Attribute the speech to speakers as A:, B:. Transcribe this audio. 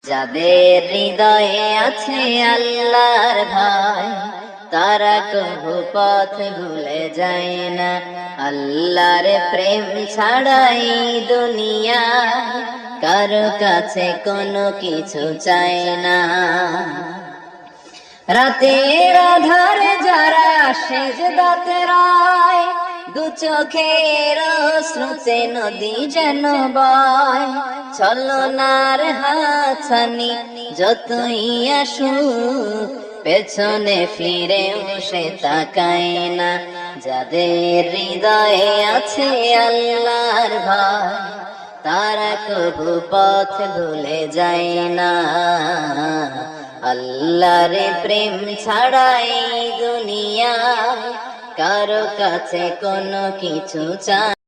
A: যাদের হৃদয়ে আছে আল্লাহর ভয়, তারা কভু পথ ভুলে যায় না। আল্লাহর প্রেম ছাড়াই দুনিয়া কারো কাছে কোনো কিছু চায় না। রাতের আধারে যারা সেজদাতে রয়, দু চোখের অশ্রুতে নদী যেন বয়। ছলনার হাতছানি যতই আসুক, পেছনে ফিরেও সে তাকায় না। যাদের হৃদয়ে আছে আল্লাহর ভয়, তারা কভু পথ ভুলে যায় না। আল্লাহর প্রেম ছাড়াই দুনিয়া কারো কাছে কোনো কিছু চায়